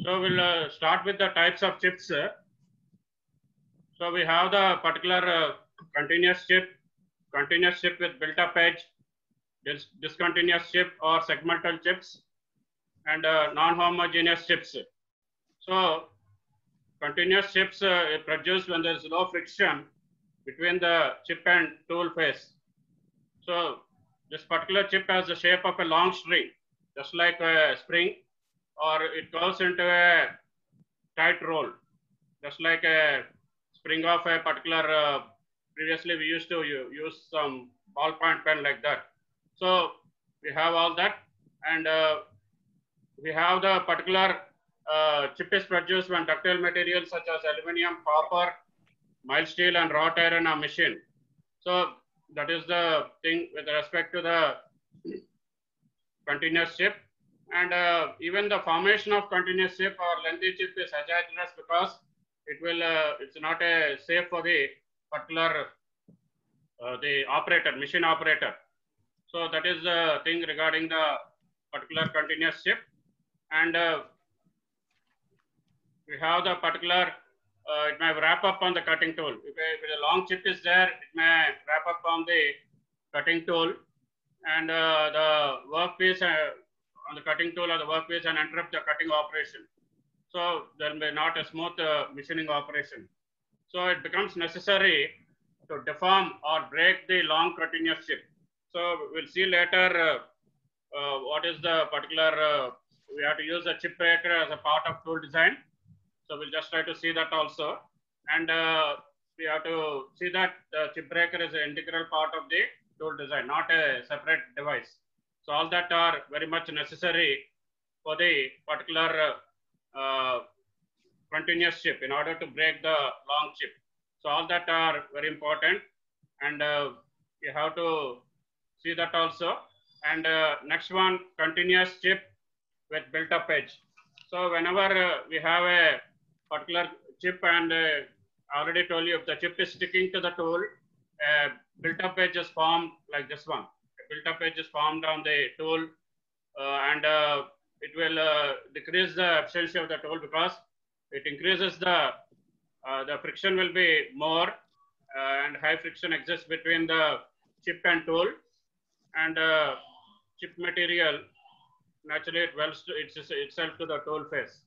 So we'll start with the types of chips. So we have the particular continuous chip with built-up edge, discontinuous chip or segmental chips, and non-homogeneous chips. So continuous chips produced when there is low friction between the chip and tool face. So this particular chip has the shape of a long string, just like a spring, or it goes into a tight roll, just like a spring of a particular, previously we used to use some ballpoint pen like that. So we have all that, and we have the particular chip is produced when ductile materials such as aluminum, copper, mild steel and wrought iron are machined. So that is the thing with respect to the continuous chip. And even the formation of continuous chip or lengthy chip is hazardous because it will it's not a safe for the particular the operator, machine operator. So that is the thing regarding the particular continuous chip. And we have the particular it may wrap up on the cutting tool. If a long chip is there, it may wrap up on the cutting tool, and the workpiece on the cutting tool or the workpiece and interrupt the cutting operation. So there may not a smooth machining operation. So it becomes necessary to deform or break the long continuous chip. So we'll see later what is the particular, we have to use a chip breaker as a part of tool design. So we'll just try to see that also. And we have to see that the chip breaker is an integral part of the tool design, not a separate device. So all that are very much necessary for the particular continuous chip in order to break the long chip. So all that are very important, and you have to see that also. And next one, continuous chip with built-up edge. So whenever we have a particular chip, and I already told you, if the chip is sticking to the tool, built-up edge is formed like this one. Built-up edge is formed on the tool, and it will decrease the efficiency of the tool because it increases the friction will be more, and high friction exists between the chip and tool, and chip material naturally it welds itself to the tool face.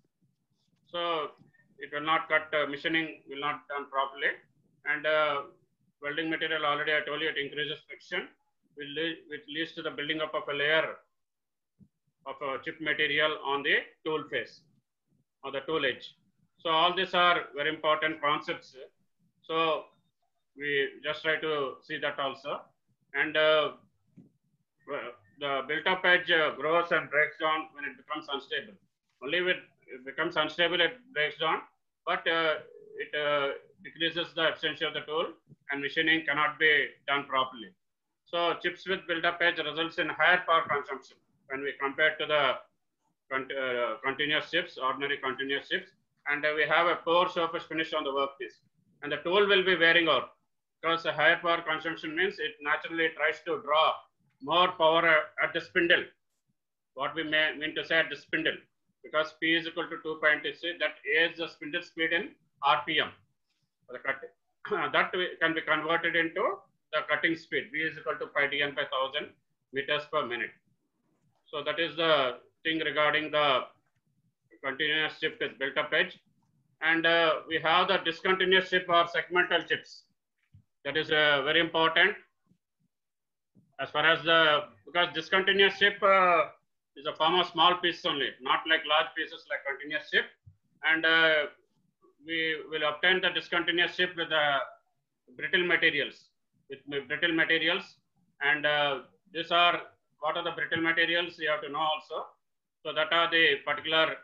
So it will not cut, machining will not done properly, and welding material, already I told you, it increases friction, which leads to the building up of a layer of chip material on the tool face or the tool edge. So all these are very important concepts. So we just try to see that also. And the built-up edge grows and breaks down when it becomes unstable. Only when it becomes unstable, it breaks down, but it decreases the efficiency of the tool, and machining cannot be done properly. So chips with built-up edge results in higher power consumption when we compare to the continuous chips, ordinary continuous chips, and we have a poor surface finish on the workpiece, and the tool will be wearing out because the higher power consumption means it naturally tries to draw more power at the spindle. What we may mean to say at the spindle, because P is equal to 2.6, that is the spindle speed in RPM for the cutting. That can be converted into the cutting speed. V is equal to pi dn by 1000 meters per minute. So that is the thing regarding the continuous chip with built-up edge. And we have the discontinuous chip or segmental chips. That is very important as far as the, because discontinuous chip is a form of small pieces only, not like large pieces like continuous chip. And we will obtain the discontinuous chip with the brittle materials. And these are, what are the brittle materials you have to know also. So that are the particular,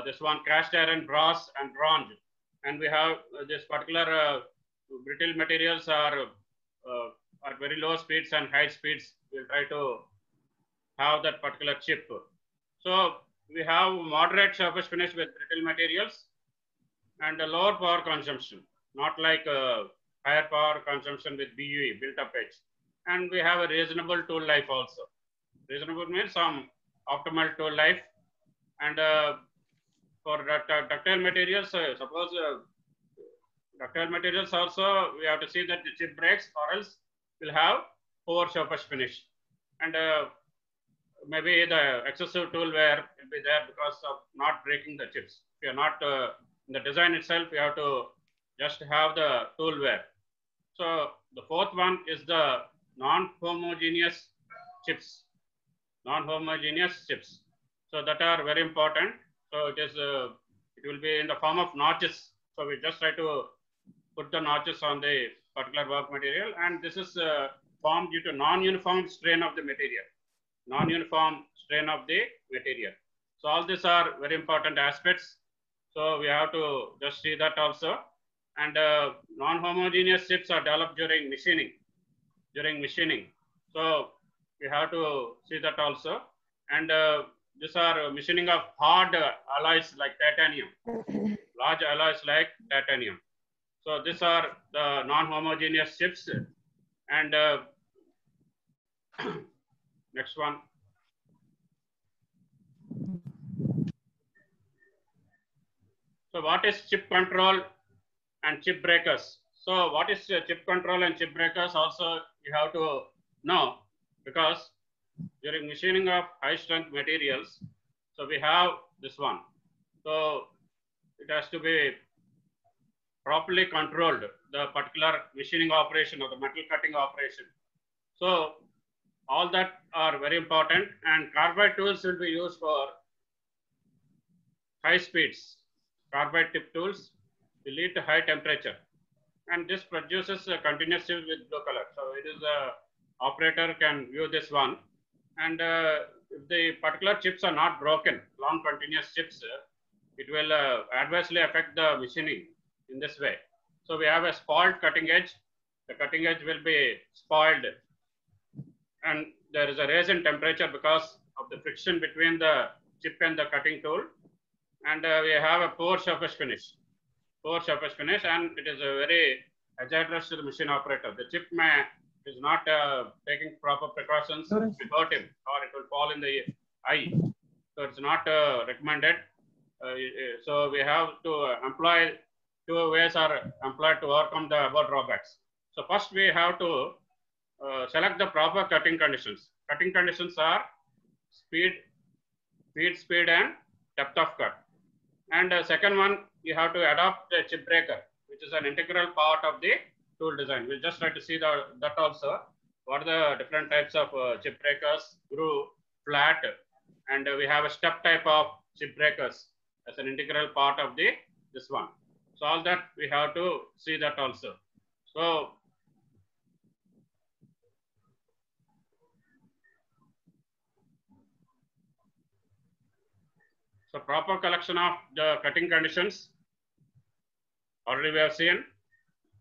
this one, cast iron, brass and bronze. And we have this particular brittle materials are very low speeds and high speeds. We'll try to have that particular chip. So we have moderate surface finish with brittle materials and a lower power consumption, not like higher power consumption with BUE, built-up edge. And we have a reasonable tool life also. Reasonable means some optimal tool life, and For ductile materials, suppose ductile materials also, we have to see that the chip breaks or else will have poor surface finish. And maybe the excessive tool wear will be there because of not breaking the chips. If you are not, in the design itself, you have to just have the tool wear. So the fourth one is the non-homogeneous chips. Non-homogeneous chips. So that are very important. So it is, it will be in the form of notches. So we just try to put the notches on the particular work material, and this is formed due to non-uniform strain of the material. Non-uniform strain of the material. So all these are very important aspects. So we have to just see that also. And non-homogeneous chips are developed during machining. So we have to see that also. And these are machining of hard alloys like titanium, large alloys like titanium. So these are the non-homogeneous chips. And next one. So what is chip control and chip breakers? So what is chip control and chip breakers also you have to know, because during machining of high strength materials, so we have this one. So it has to be properly controlled, the particular machining operation or the metal cutting operation. So all that are very important, and carbide tools will be used for high speeds. Carbide tip tools will lead to high temperature, and this produces a continuous chip with blue color. So it is operator can view this one, and if the particular chips are not broken, long continuous chips, it will adversely affect the machining in this way. So we have a spoiled cutting edge. The cutting edge will be spoiled, and there is a rise in temperature because of the friction between the chip and the cutting tool, and we have a poor surface finish. And it is a very hazardous to the machine operator. The chip is not taking proper precautions, it will hurt him or it will fall in the eye. So it's not recommended. So we have to employ, two ways are employed to overcome the above drawbacks. So first we have to select the proper cutting conditions. Cutting conditions are speed, and depth of cut. And second one, you have to adopt the chip breaker, which is an integral part of the tool design. We'll just try to see that also. What are the different types of chip breakers, groove, flat, and we have a step type of chip breakers as an integral part of this one. So all that we have to see that also. So proper collection of the cutting conditions already we have seen.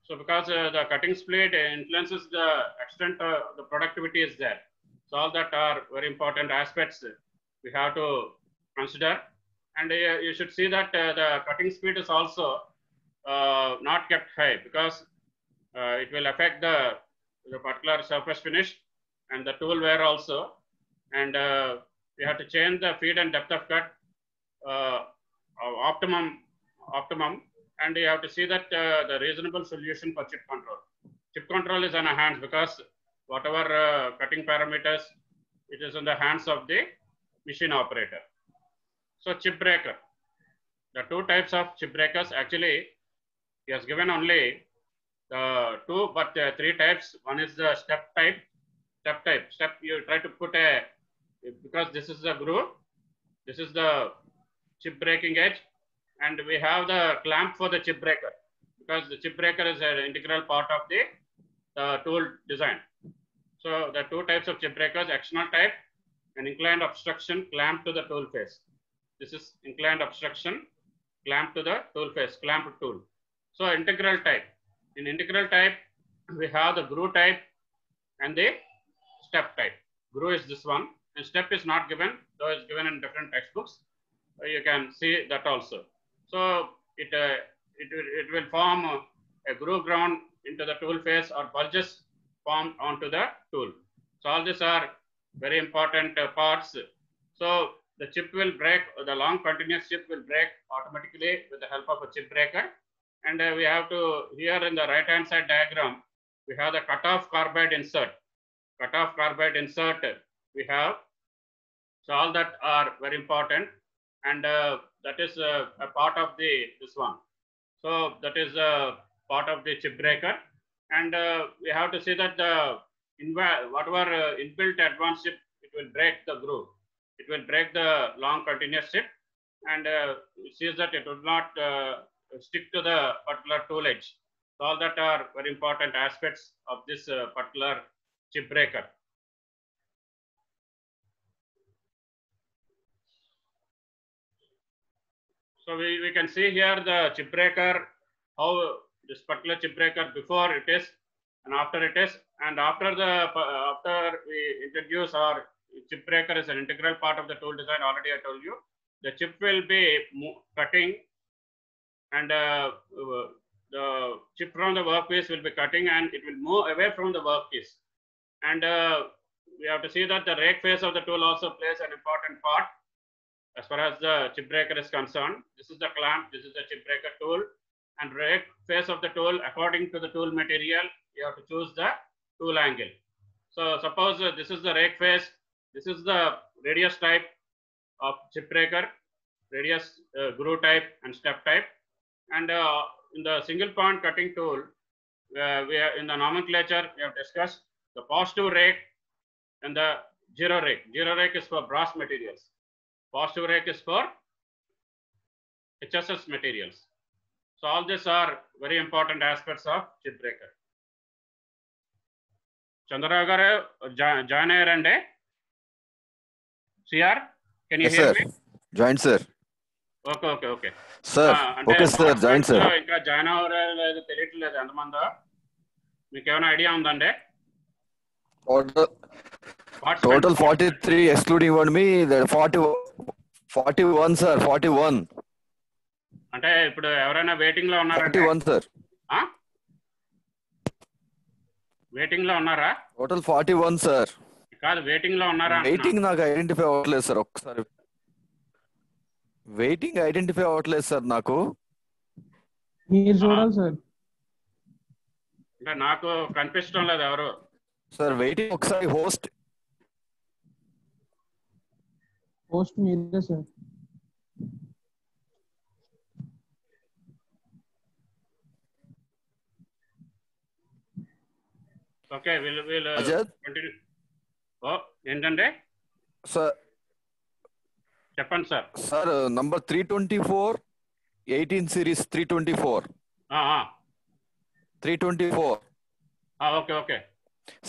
So because the cutting speed influences the extent the productivity is there. So all that are very important aspects we have to consider. And you should see that the cutting speed is also not kept high, because it will affect the particular surface finish and the tool wear also. And we have to change the feed and depth of cut optimum, and you have to see that the reasonable solution for chip control. Chip control is in our hands, because whatever cutting parameters, it is in the hands of the machine operator. So chip breaker, the two types of chip breakers, actually he has given only the two, but three types. One is the step type. Step you try to put a, because this is the groove, this is the chip breaking edge, and we have the clamp for the chip breaker, because the chip breaker is an integral part of the tool design. So the two types of chip breakers, actional type and inclined obstruction clamp to the tool face. This is inclined obstruction clamp to the tool face, clamp tool. So integral type. In integral type, we have the groove type and the step type. Groove is this one, and step is not given, though it's given in different textbooks. You can see that also. So it will form a groove ground into the tool face, or bulges formed onto the tool. So all these are very important parts. So the chip will break, the long continuous chip will break automatically with the help of a chip breaker. And we have to, here in the right hand side diagram, we have the cutoff carbide insert. Cutoff carbide insert we have. So all that are very important, and that is a part of this one. So that is a part of the chip breaker, and we have to see that the whatever inbuilt advanced chip, it will break the groove. It will break the long continuous chip, and it sees that it will not stick to the particular tool edge. So all that are very important aspects of this particular chip breaker. So we can see here the chip breaker, how this particular chip breaker before it is and after it is, and after we introduce our chip breaker is an integral part of the tool design. Already I told you the chip will be cutting, and the chip from the workpiece will be cutting, and it will move away from the workpiece. And we have to see that the rake face of the tool also plays an important part as far as the chip breaker is concerned. This is the clamp, this is the chip breaker tool, and rake face of the tool, according to the tool material, you have to choose the tool angle. So suppose this is the rake face, this is the radius type of chip breaker, radius, groove type and step type. And in the single point cutting tool, we are in the nomenclature, we have discussed the positive rake and the zero rake. Zero rake is for brass materials. Positive rake is for HSS materials. So all these are very important aspects of chip breaker. Chandrarav garu join ayyarande. CR, can you hear me? Join sir. Okay. Sir, okay sir, join sir. ఇంకా join అవ్వలేదు, తెలియట్లేదు ఎంతమందో. మీకు ఏమైనా idea ఉందండి? Total 43 excluding me, 41 sir, 41. అంటే ఇప్పుడు ఎవరైనా వెయిటింగ్ లో ఉన్నారంటే? 41 sir. వెయిటింగ్ లో ఉన్నారా? Total 41 sir. కాదు, వెయిటింగ్ లో ఉన్నారా? వెయిటింగ్ నాకు ఐడెంటిఫై అవ్వట్లేదు సార్. ఒక్కసారి వెయిటింగ్ ఐడెంటిఫై అవ్వట్లేదు సార్ నాకు. మీరు చూడాలి సార్. అంటే నాకు కనిపించడం లేదు ఎవరు. సార్ వెయిటింగ్ ఒకసారి హోస్ట్ మీరే సార్. ఓకే, వీళ్ళు అజయ్ ఏంటంటే సార్ చెప్పండి sir. Sir number 324 18 series 324. Okay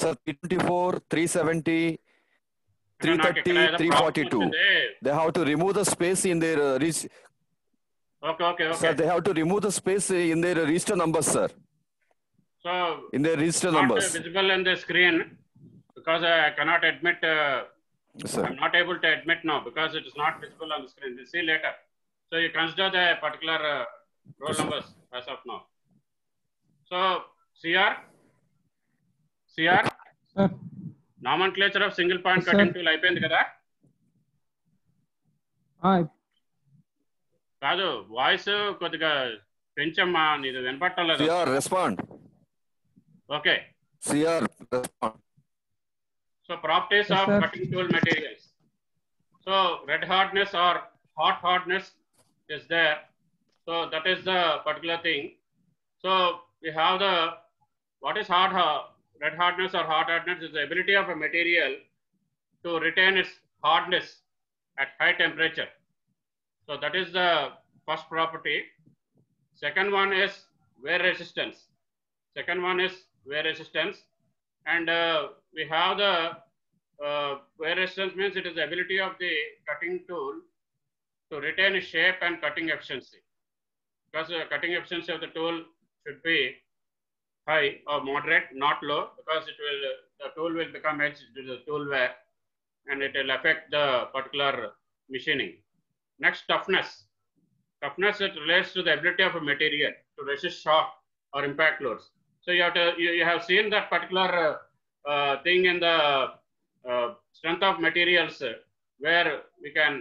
sir 324 370 330 342. They have to remove the space in their Okay. Sir, they have to remove the space in their register numbers, sir. So in their register not numbers. Visible in the screen because I cannot admit. Sir. I'm not able to admit now because it is not visible on the screen. We'll see later. So you consider the particular roll numbers as of now. So CR. Sir. Nomenclature of single point cutting tool అయిపోయింది కదా? కాదు, voice కొద్దిగా పెంచమ్మా, నీది వినపడటం లేదు. CR respond. Okay. CR respond. So properties of cutting tool materials. So red hardness or hot hardness is there. So that is the particular thing. So we have the, what is red hardness or hot hardness is the ability of a material to retain its hardness at high temperature. So that is the first property. Second one is wear resistance. And we have the wear resistance means it is the ability of the cutting tool to retain its shape and cutting efficiency. Because the cutting efficiency of the tool should be high or moderate, not low, because the tool will become edged to the tool wear and it will affect the particular machining. Next, toughness. Toughness, it relates to the ability of a material to resist shock or impact loads. So you have seen that particular thing in the strength of materials where we can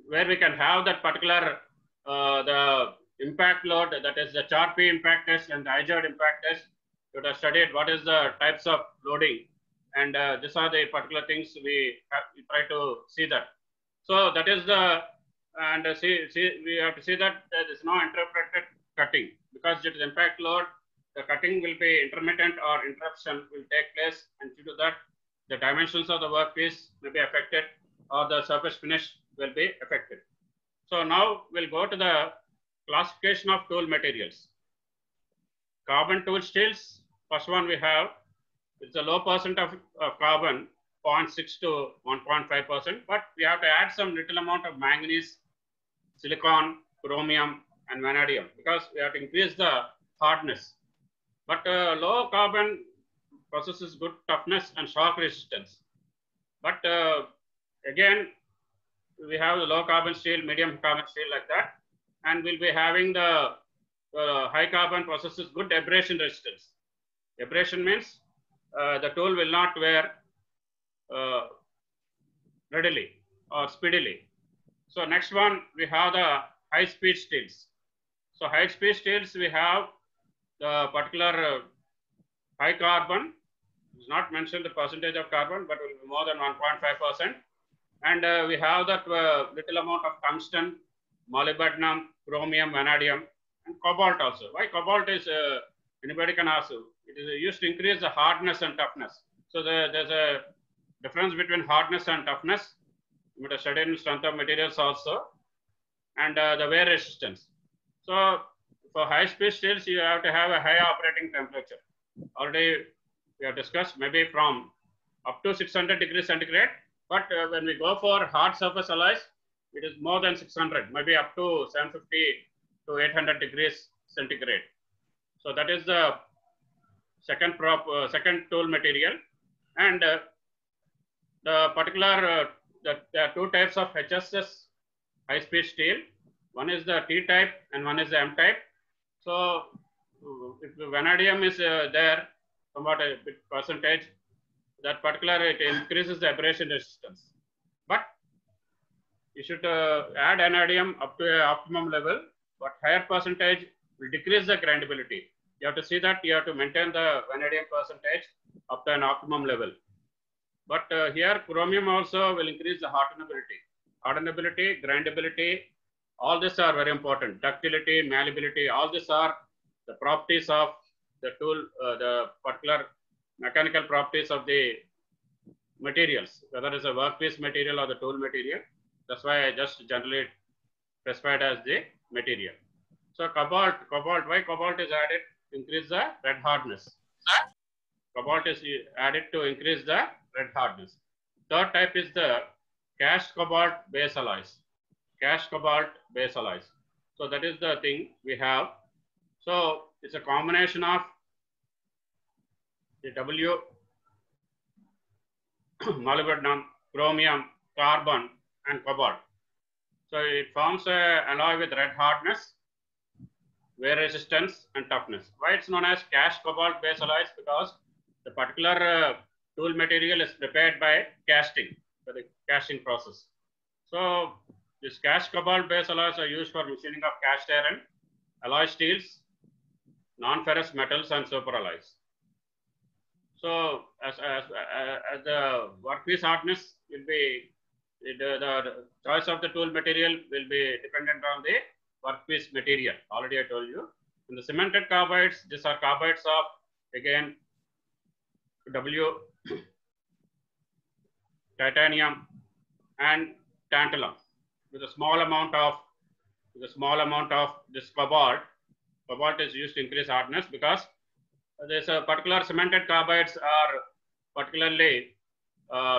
where we can have that particular the impact load, that is the Charpy impact test and the IJOD impact test. You have studied what is the types of loading, and these are the particular things we try to see that. So that is the, and we have to see that there is no interrupted cutting, because it is impact load. The cutting will be intermittent or interruption will take place, and due to that, the dimensions of the workpiece may be affected or the surface finish will be affected. So now we'll go to the classification of tool materials. Carbon tool steels, first one we have, it's a low percent of carbon, 0.6 to 1.5%, but we have to add some little amount of manganese, silicon, chromium, and vanadium, because we have to increase the hardness. But low carbon possesses good toughness and shock resistance. But again, we have the low carbon steel, medium carbon steel like that, and we'll be having the high carbon possesses good abrasion resistance. Abrasion means the tool will not wear readily or speedily. So next one, we have the high speed steels. So high speed steels, we have the particular high carbon. It's not mentioned the percentage of carbon, but will be more than 1.5%. And we have that little amount of tungsten, molybdenum, chromium, vanadium, and cobalt also. Why cobalt is, anybody can ask you. It is used to increase the hardness and toughness. So there's a difference between hardness and toughness. You might have studied in strength of materials also, and the wear resistance. So for high speed steels, you have to have a high operating temperature. Already we have discussed, maybe from up to 600 degrees centigrade. But when we go for hard surface alloys, it is more than 600, maybe up to 750 to 800 degrees centigrade. So that is the second tool material. And the particular, there are two types of HSS high speed steel. One is the T type and one is the M type. So if the vanadium is there, somewhat a bit percentage, that particular, it increases the abrasion resistance. But you should add vanadium up to an optimum level, but higher percentage will decrease the grindability. You have to see that you have to maintain the vanadium percentage up to an optimum level. But here chromium also will increase the hardenability. Hardenability, grindability, all these are very important. Ductility, malleability, all these are the properties of the tool, the particular mechanical properties of the materials, whether it's a workpiece material or the tool material. That's why I just generally specified as the material. So cobalt, why cobalt is added? Increase the red hardness. Cobalt is added to increase the red hardness. Third type is the cast cobalt base alloys. Cast cobalt base alloys. So that is the thing we have. So it's a combination of the W, molybdenum, chromium, carbon, and cobalt. So it forms an alloy with red hardness, wear resistance, and toughness. Why it's known as cast cobalt base alloys? Because the particular tool material is prepared by casting, by the casting process. So this cast cobalt base alloys are used for machining of cast iron, alloy steels, non-ferrous metals, and superalloys. So as the workpiece hardness will be, the choice of the tool material will be dependent on the workpiece material. Already I told you. In the cemented carbides, these are carbides of, again, W, titanium, and tantalum. With a small amount of this cobalt. Cobalt is used to increase hardness because there's a particular cemented carbides are particularly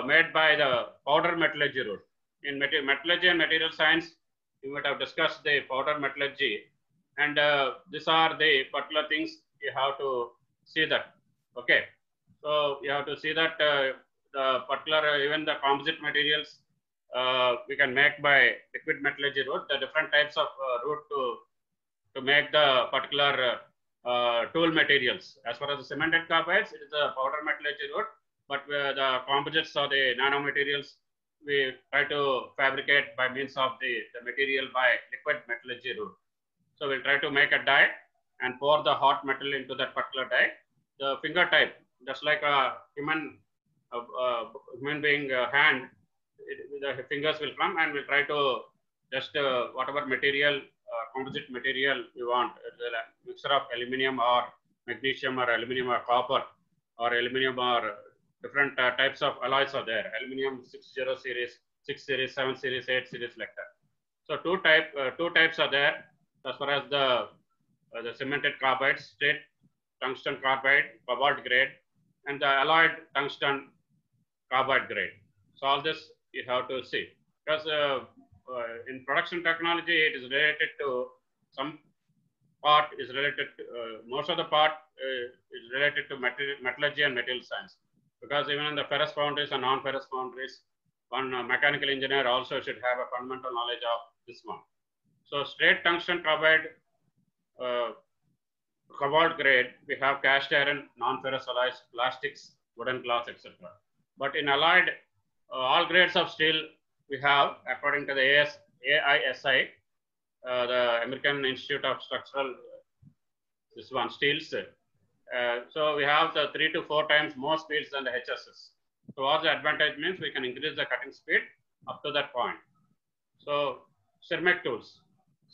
made by the powder metallurgy route. In metallurgy and material science, you might have discussed the powder metallurgy, and these are the particular things you have to see that. Okay, so you have to see that the particular, even the composite materials we can make by liquid metallurgy route. The different types of route to make the particular tool materials. As far as the cemented carbides, it is a powder metallurgy route, but the composites or the nanomaterials we try to fabricate by means of the material by liquid metallurgy route. So we'll try to make a die and pour the hot metal into that particular die. The finger type, just like a human being hand, the fingers will come, and we'll try to just whatever material, composite material you want, the mixture of aluminum or magnesium or aluminum or copper or aluminum or different types of alloys are there. Aluminum 60 series, 6 series, 7 series, 8 series, like that. So two types are there as far as the cemented carbides, straight tungsten carbide, cobalt grade, and the alloyed tungsten carbide grade. So all this you have to see, because in production technology, it is related to some part is related to, most of the part is related to metallurgy and material science, because even in the ferrous foundries and non-ferrous foundries, one mechanical engineer also should have a fundamental knowledge of this one. So straight tungsten carbide, cobalt grade, we have cast iron, non-ferrous alloys, plastics, wooden glass, etc. But in alloyed, all grades of steel we have, according to the AISI, the American Institute of Structural, this one, steels. So we have the 3 to 4 times more speeds than the HSS. So what the advantage means, we can increase the cutting speed up to that point. So ceramic tools,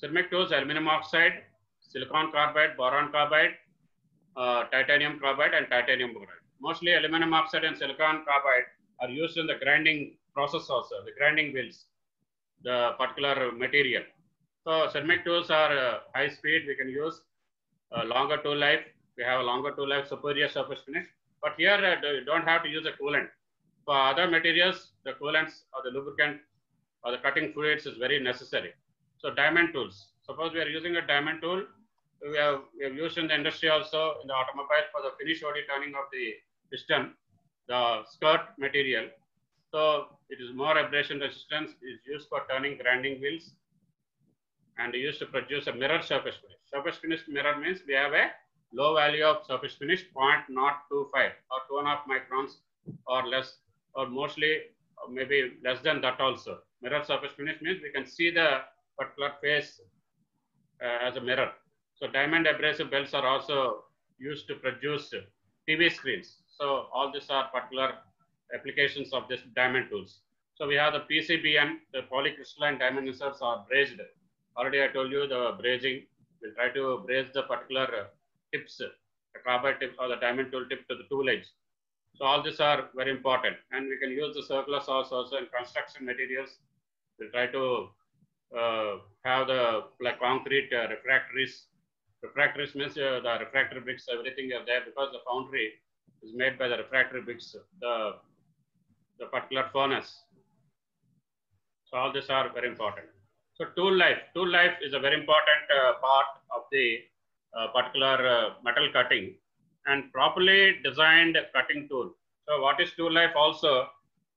aluminum oxide, silicon carbide, boron carbide, titanium carbide, and titanium boride. Mostly aluminum oxide and silicon carbide are used in the grinding process also, the grinding wheels, the particular material. So ceramic tools are high speed. We can use longer tool life. We have a longer tool life, superior surface finish. But here you don't have to use a coolant. For other materials, the coolants or the lubricant or the cutting fluids is very necessary. So diamond tools. Suppose we are using a diamond tool, we have used in the industry also, in the automobile, for the finish OD turning of the piston, the skirt material. So it is more abrasion resistance, is used for turning grinding wheels, and used to produce a mirror surface finish. Surface finished mirror means we have a low value of surface finish, 0.025 or 2.5 microns or less, or mostly maybe less than that also. Mirror surface finish means we can see the particular face as a mirror. So diamond abrasive belts are also used to produce TV screens. So all these are particular applications of this diamond tools. So we have the PCBN, the polycrystalline diamond inserts are brazed. Already I told you the brazing. We'll try to braze the particular tips, the carbide tip or the diamond tool tip to the tool edge. So all these are very important. And we can use the circular saws also in construction materials. We'll try to have the like concrete refractories. Refractories means the refractory bricks, everything are there because the foundry is made by the refractory bricks, the particular furnace. So all these are very important. So tool life is a very important part of the particular metal cutting, and properly designed cutting tool. So what is tool life also,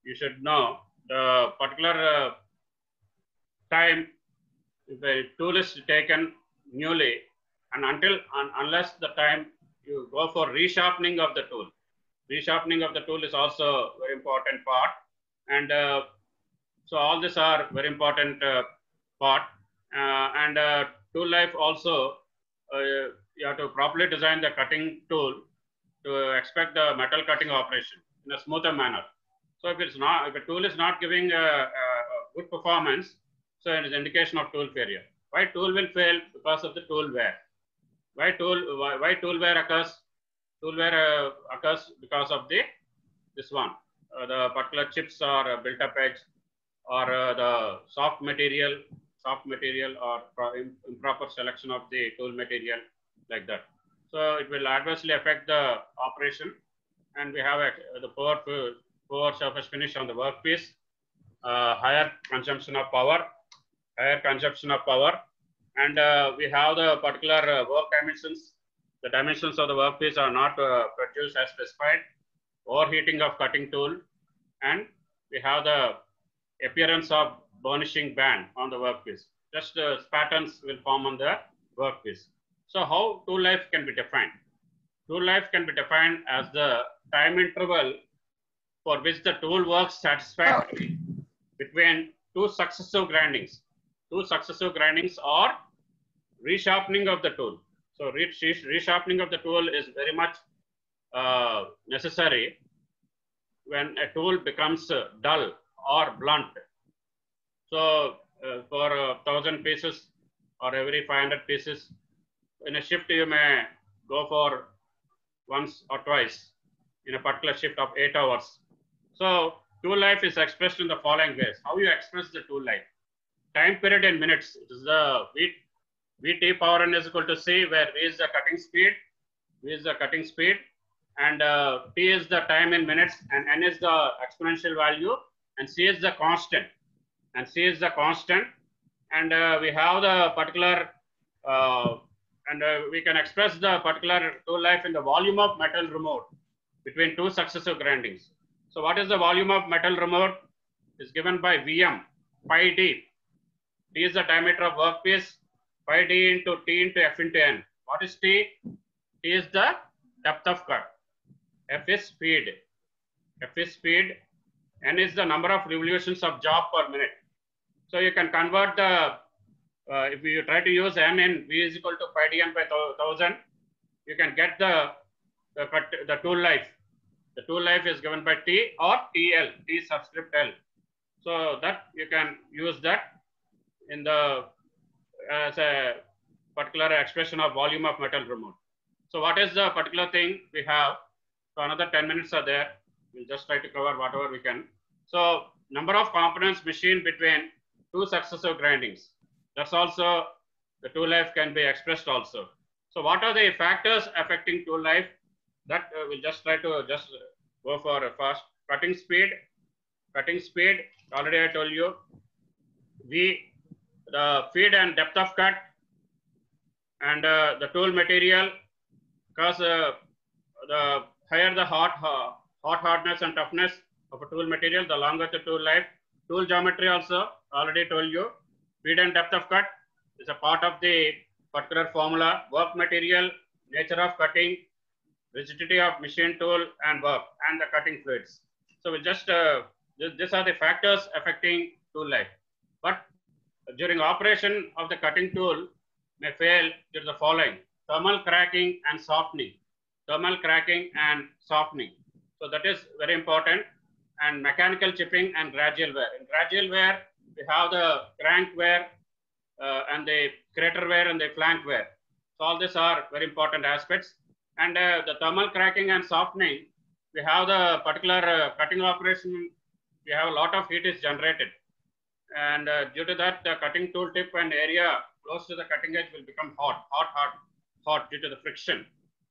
you should know the particular time if a tool is taken newly, and unless the time you go for resharpening of the tool. Resharpening of the tool is also a very important part. And so all these are very important part. And tool life also, you have to properly design the cutting tool to expect the metal cutting operation in a smoother manner. So if a tool is not giving a good performance, so it is indication of tool failure. Why tool will fail? Because of the tool wear. Why tool wear occurs? Tool wear occurs because of this one. The particular chips or built up edge, or the soft material or improper selection of the tool material, like that. So it will adversely affect the operation, and we have the poor surface finish on the workpiece, higher consumption of power, and we have the particular work dimensions. The dimensions of the workpiece are not produced as specified, overheating of cutting tool, and we have the appearance of burnishing band on the workpiece. Just patterns will form on the workpiece. So how tool life can be defined? Tool life can be defined as the time interval for which the tool works satisfactorily between two successive grindings. Two successive grindings or resharpening of the tool. So resharpening of the tool is very much necessary when a tool becomes dull or blunt. So for 1,000 pieces or every 500 pieces, in a shift you may go for once or twice in a particular shift of 8 hours. So tool life is expressed in the following ways. How you express the tool life? Time period in minutes. It is the Vt power n is equal to C, where V is the cutting speed, and T is the time in minutes, and N is the exponential value, and C is the constant. And we have the particular, we can express the particular tool life in the volume of metal removed between two successive grindings. So what is the volume of metal removed? Is given by Vm, pi d. T is the diameter of workpiece, pi d into T into F into N. What is T? T is the depth of cut. F is speed. N is the number of revolutions of job per minute. So you can convert the, if you try to use N in V is equal to pi d N by 1,000, you can get the tool life. The tool life is given by T or TL, T subscript L. So that you can use that in the as a particular expression of volume of metal removed. So what is the particular thing we have? So another 10 minutes are there. We'll just try to cover whatever we can. So number of components machined between two successive grindings. That's also the tool life can be expressed also. So what are the factors affecting tool life? That we'll just try to just go for a fast. Cutting speed, already I told you. The feed and depth of cut, and the tool material, because the higher the hot hardness and toughness of a tool material, the longer the tool life. Tool geometry also, already told you. Feed and depth of cut is a part of the particular formula. Work material, nature of cutting, rigidity of machine tool and work, and the cutting fluids. So we just, these are the factors affecting tool life. But during operation of the cutting tool may fail due to the following: thermal cracking and softening. So that is very important. And mechanical chipping and gradual wear. In gradual wear, we have the crank wear and the crater wear and the flank wear. So all these are very important aspects. And the thermal cracking and softening, we have the particular cutting operation, we have a lot of heat is generated. And due to that, the cutting tool tip and area close to the cutting edge will become hot due to the friction.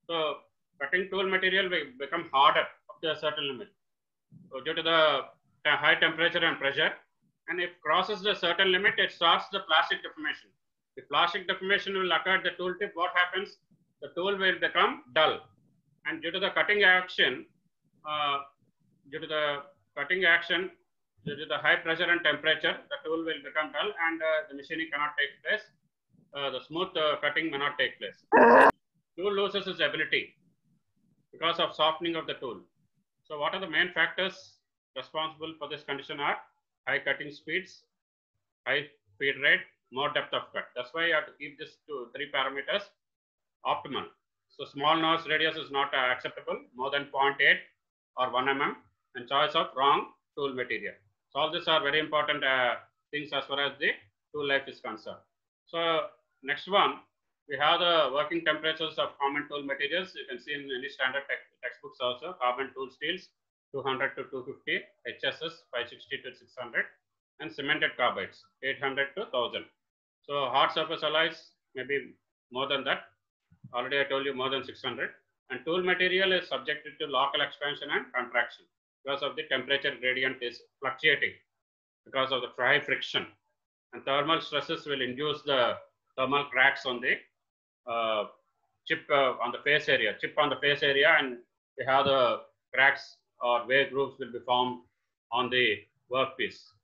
So cutting tool material will become harder up to a certain limit. So due to the high temperature and pressure, and if crosses the certain limit, it starts the plastic deformation. The plastic deformation will occur at the tool tip. What happens? The tool will become dull. And due to the cutting action, due to the high pressure and temperature, the tool will become dull, and the machining cannot take place. The smooth cutting may not take place. Tool loses its ability because of softening of the tool. So what are the main factors responsible for this condition are high cutting speeds, high feed rate, more depth of cut. That's why you have to keep this to 3 parameters optimal. So small nose radius is not acceptable, more than 0.8 or 1 mm, and choice of wrong tool material. So all these are very important things as far as the tool life is concerned. So next one, we have the working temperatures of common tool materials. You can see in any standard textbooks also. Carbon tool steels 200 to 250, HSS 560 to 600, and cemented carbides 800 to 1000. So hard surface alloys maybe more than that. Already I told you more than 600. And tool material is subjected to local expansion and contraction because of the temperature gradient is fluctuating because of the high friction. And thermal stresses will induce the thermal cracks on the chip on the face area, and we have the cracks or wear grooves will be formed on the workpiece,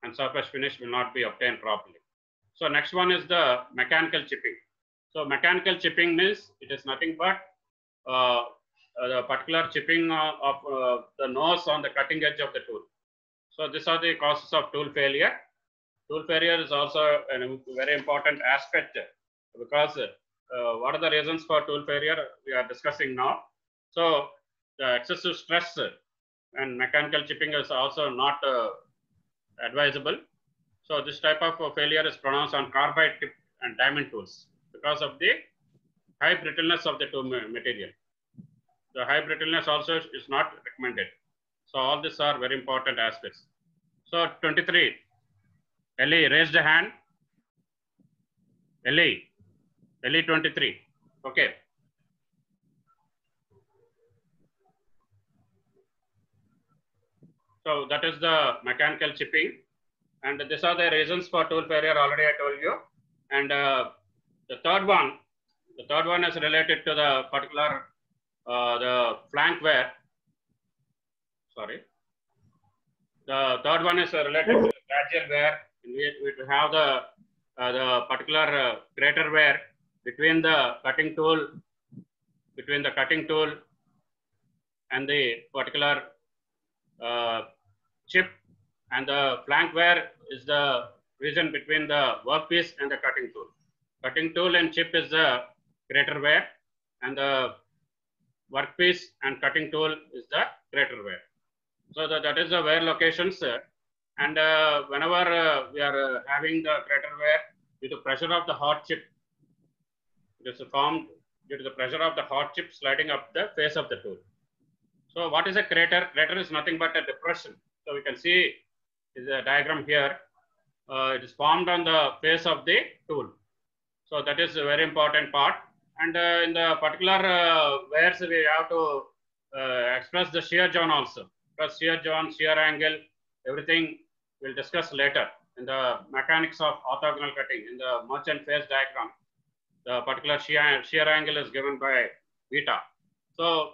and surface finish will not be obtained properly. So next one is the mechanical chipping. So mechanical chipping means it is nothing but the particular chipping of the nose on the cutting edge of the tool. So these are the causes of tool failure. Tool failure is also a very important aspect because what are the reasons for tool failure we are discussing now. So the excessive stress and mechanical chipping is also not advisable. So this type of failure is pronounced on carbide tip and diamond tools because of the high brittleness of the tool material. The high brittleness also is not recommended. So all these are very important aspects. So 23, Ellie raised a hand. Ellie 23. Okay. So that is the mechanical chipping. And these are the reasons for tool failure already I told you. And the third one is related to the particular, the flank wear. Sorry. The third one is related to the gradual wear. We have the particular crater wear between the cutting tool and the particular chip, and the flank wear is the region between the workpiece and the cutting tool. Cutting tool and chip is the crater wear, and the workpiece and cutting tool is the crater wear. So that is the wear locations. And whenever we are having the crater wear, due to pressure of the hot chip, it is formed due to the pressure of the hot chip sliding up the face of the tool. So what is a crater? Crater is nothing but a depression. So we can see is a diagram here. It is formed on the face of the tool. So that is a very important part. And in the particular wears, we have to express the shear zone also. Because shear zone, shear angle, everything we'll discuss later in the mechanics of orthogonal cutting. In the merchant phase diagram, the particular shear angle is given by beta. So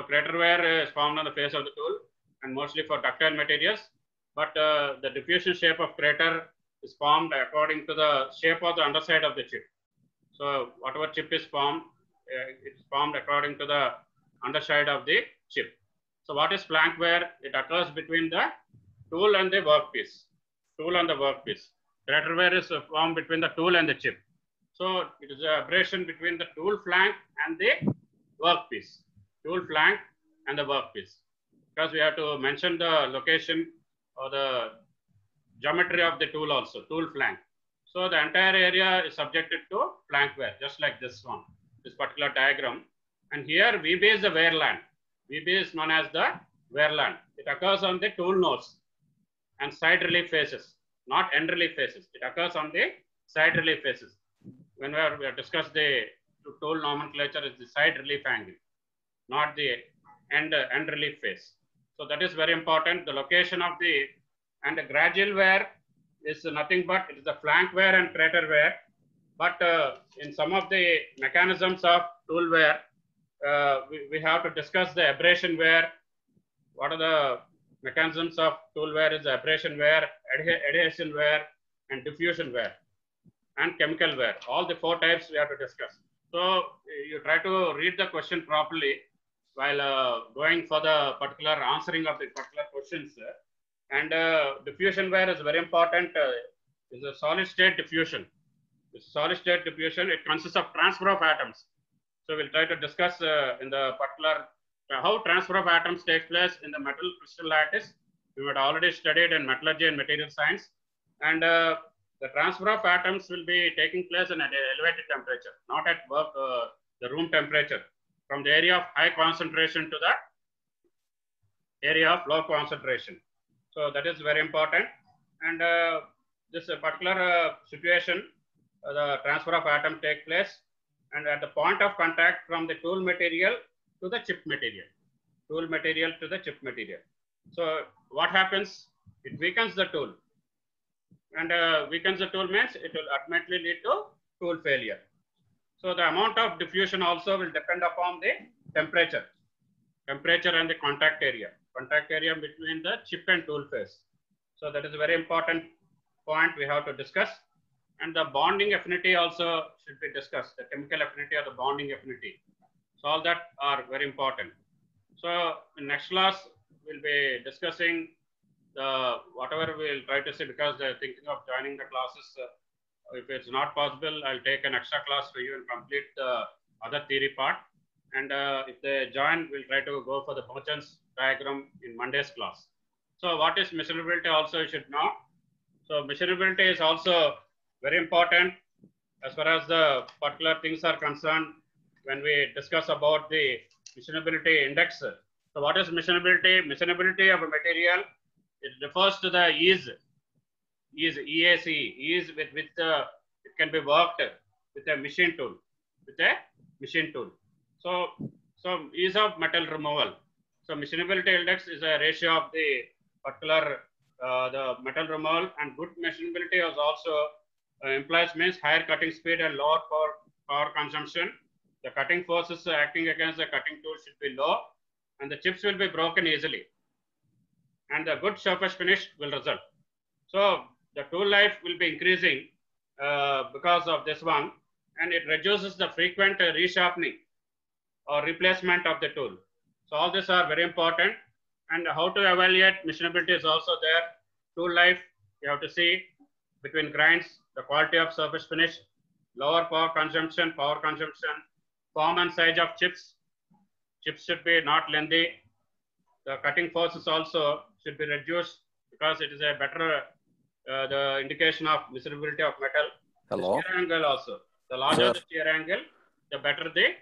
crater wear is formed on the face of the tool and mostly for ductile materials. But the diffusion shape of crater is formed according to the shape of the underside of the chip. So whatever chip is formed, it's formed according to the underside of the chip. So what is flank wear? It occurs between the tool and the workpiece. Tool and the workpiece. Crater wear is formed between the tool and the chip. So it is an abrasion between the tool flank and the workpiece. Tool flank and the workpiece. Because we have to mention the location or the geometry of the tool also, tool flank. So the entire area is subjected to flank wear, just like this one, this particular diagram. And here VB is the wear land. VB is known as the wear land. It occurs on the tool nose and side relief faces, not end relief faces. It occurs on the side relief faces. Whenever we have discussed the tool nomenclature, is the side relief angle, not the end relief face. So that is very important. The location of the and the gradual wear is nothing but it is the flank wear and crater wear. But in some of the mechanisms of tool wear, we have to discuss the abrasion wear. What are the mechanisms of tool wear? Is the abrasion wear, adhesion wear, and diffusion wear, and chemical wear. All the 4 types we have to discuss. So you try to read the question properly while going for the particular answering of the particular questions. And diffusion wear is very important. It's a solid state diffusion. It's solid state diffusion. It consists of transfer of atoms. So we'll try to discuss in the particular how transfer of atoms takes place in the metal crystal lattice. We had already studied in metallurgy and material science. And the transfer of atoms will be taking place in an elevated temperature, not at work, the room temperature, from the area of high concentration to the area of low concentration. So that is very important. And this particular situation, the transfer of atom take place and at the point of contact from the tool material to the chip material, tool material to the chip material. So what happens? It weakens the tool. And weakens the tool means it will ultimately lead to tool failure. So the amount of diffusion also will depend upon the temperature and the contact area between the chip and tool face. So that is a very important point we have to discuss. And the bonding affinity also should be discussed, the chemical affinity or the bonding affinity. So all that are very important. So in next class, we'll be discussing whatever we'll try to see, because they're thinking of joining the classes. If it's not possible, I'll take an extra class for you and complete the other theory part. And if they join, we'll try to go for the Merchant's diagram in Monday's class. So what is measurability also you should know. So measurability is also very important as far as the particular things are concerned when we discuss about the measurability index. So what is measurability? Measurability of a material, it refers to the ease EAC, ease with which it can be worked with a machine tool, So ease of metal removal. So machinability index is a ratio of the particular the metal removal, and good machinability is also implies means higher cutting speed and lower power consumption. The cutting forces acting against the cutting tool should be low, and the chips will be broken easily, and the good surface finish will result. So the tool life will be increasing because of this one, and it reduces the frequent resharpening or replacement of the tool. So all these are very important. And how to evaluate machinability is also there. Tool life, you have to see between grinds, the quality of surface finish, lower power consumption, form and size of chips. Chips should be not lengthy. The cutting forces also should be reduced because it is a better the indication of measurability of metal. Hello. The shear angle also. The larger the shear angle, the better the